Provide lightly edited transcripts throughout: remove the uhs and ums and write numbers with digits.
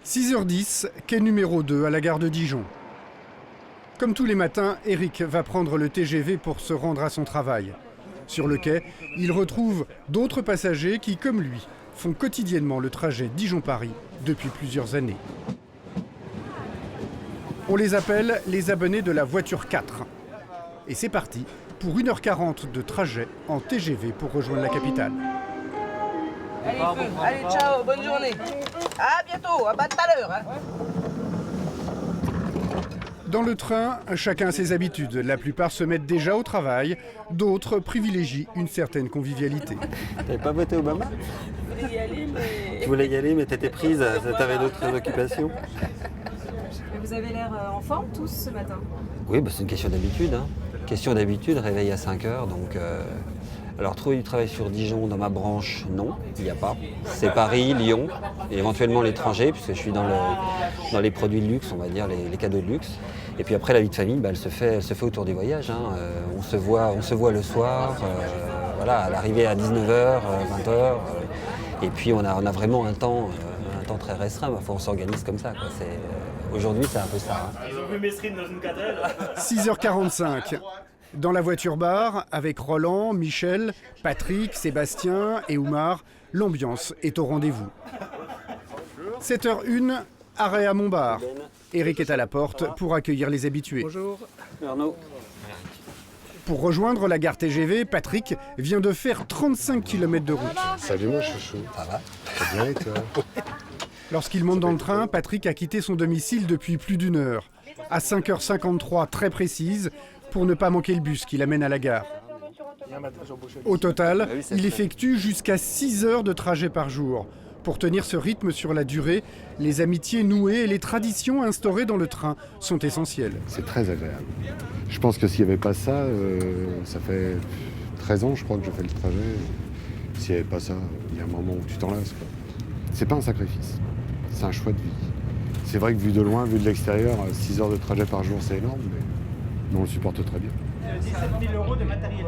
6h10, quai numéro 2 à la gare de Dijon. Comme tous les matins, Eric va prendre le TGV pour se rendre à son travail. Sur le quai, il retrouve d'autres passagers qui, comme lui, font quotidiennement le trajet Dijon-Paris depuis plusieurs années. On les appelle les abonnés de la voiture 4. Et c'est parti pour 1h40 de trajet en TGV pour rejoindre la capitale. Allez, ciao, bonne journée. À bientôt, à tout à l'heure. Dans le train, chacun a ses habitudes. La plupart se mettent déjà au travail, d'autres privilégient une certaine convivialité. T'avais pas voté Obama? Je voulais y aller, mais... Tu voulais y aller, mais t'étais prise, t'avais d'autres occupations. Mais vous avez l'air en forme tous ce matin. Oui, bah, c'est une question d'habitude. Question d'habitude, réveil à 5 h. Donc, alors, trouver du travail sur Dijon dans ma branche, non, il n'y a pas. C'est Paris, Lyon, et éventuellement l'étranger, puisque je suis dans les produits de luxe, on va dire, les cadeaux de luxe. Et puis après, la vie de famille, bah, elle se fait autour des voyages. On se voit le soir, voilà, à l'arrivée à 19 h, 20 h. Et puis on a vraiment un temps très restreint. On s'organise comme ça, quoi. Aujourd'hui, c'est un peu ça. Ils ont vu Mesrine dans une cadelle. 6h45. Dans la voiture-bar, avec Roland, Michel, Patrick, Sébastien et Oumar, l'ambiance est au rendez-vous. 7h01, arrêt à Montbard. Eric est à la porte pour accueillir les habitués. Bonjour. Arnaud. Pour rejoindre la gare TGV, Patrick vient de faire 35 km de route. Salut mon chouchou. Ça va? Très bien et toi? Lorsqu'il monte dans le train, Patrick a quitté son domicile depuis plus d'une heure. À 5h53, très précise, pour ne pas manquer le bus qui l'amène à la gare. Au total, il effectue jusqu'à 6 heures de trajet par jour. Pour tenir ce rythme sur la durée, les amitiés nouées et les traditions instaurées dans le train sont essentielles. C'est très agréable. Je pense que s'il n'y avait pas ça, ça fait 13 ans je crois que je fais le trajet. S'il n'y avait pas ça, il y a un moment où tu t'en lasses, quoi. C'est pas un sacrifice, c'est un choix de vie. C'est vrai que vu de loin, vu de l'extérieur, 6 heures de trajet par jour c'est énorme, mais on le supporte très bien. 17 000 € de matériel.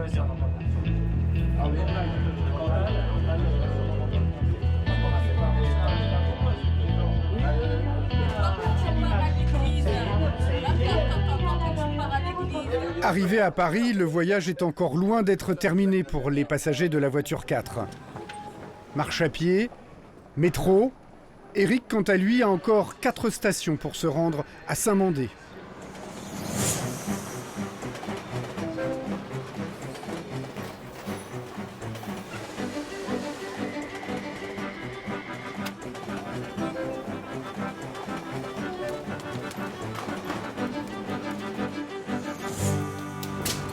Arrivé à Paris, le voyage est encore loin d'être terminé pour les passagers de la voiture 4. Marche à pied, métro. Eric, quant à lui, a encore 4 stations pour se rendre à Saint-Mandé.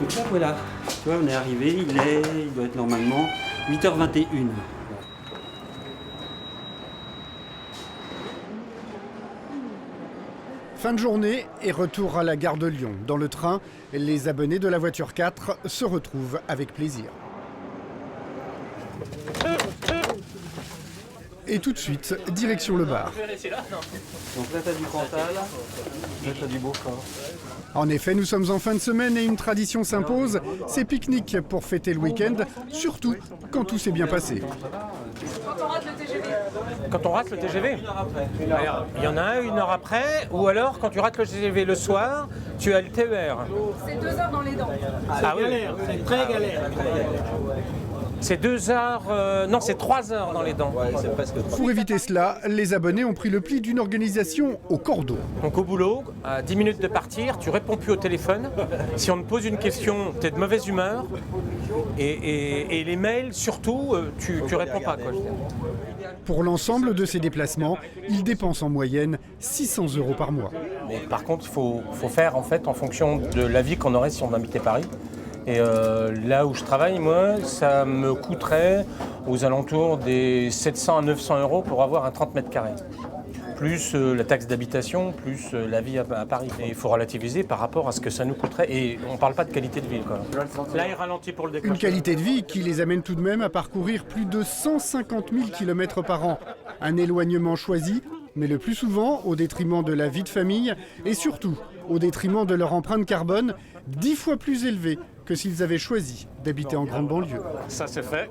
Donc là, voilà. Tu vois, on est arrivé, il doit être normalement 8h21. Fin de journée et retour à la gare de Lyon. Dans le train, les abonnés de la voiture 4 se retrouvent avec plaisir. Et tout de suite, direction le bar. Donc là, t'as du Cantal, là, t'as du Beaufort. En effet, nous sommes en fin de semaine et une tradition s'impose, c'est pique-nique pour fêter le week-end, surtout quand tout s'est bien passé. Quand on rate le TGV. Quand on rate le TGV, alors, il y en a un 1 heure après, ou alors quand tu rates le TGV le soir, tu as le TER. C'est 2 heures dans les dents. Ah oui, c'est très galère. C'est 2 heures, non c'est 3 heures dans les dents. C'est presque Pour éviter cela, les abonnés ont pris le pli d'une organisation au cordeau. Donc au boulot, à 10 minutes de partir, tu réponds plus au téléphone. Si on te pose une question, tu es de mauvaise humeur. Et les mails, surtout, tu réponds pas, quoi, je veux dire. Pour l'ensemble de ces déplacements, ils dépensent en moyenne 600 € par mois. Mais par contre, il faut faire en fait en fonction de la vie qu'on aurait si on habitait Paris. Et là où je travaille, moi, ça me coûterait aux alentours des 700 à 900 € pour avoir un 30 mètres carrés. Plus la taxe d'habitation, plus la vie à Paris. Et il faut relativiser par rapport à ce que ça nous coûterait. Et on ne parle pas de qualité de vie, quoi. Là, il ralentit pour le décrocher. Une qualité de vie qui les amène tout de même à parcourir plus de 150 000 km par an. Un éloignement choisi, mais le plus souvent au détriment de la vie de famille et surtout au détriment de leur empreinte carbone 10 fois plus élevée que s'ils avaient choisi d'habiter en grande banlieue. Ça, c'est fait.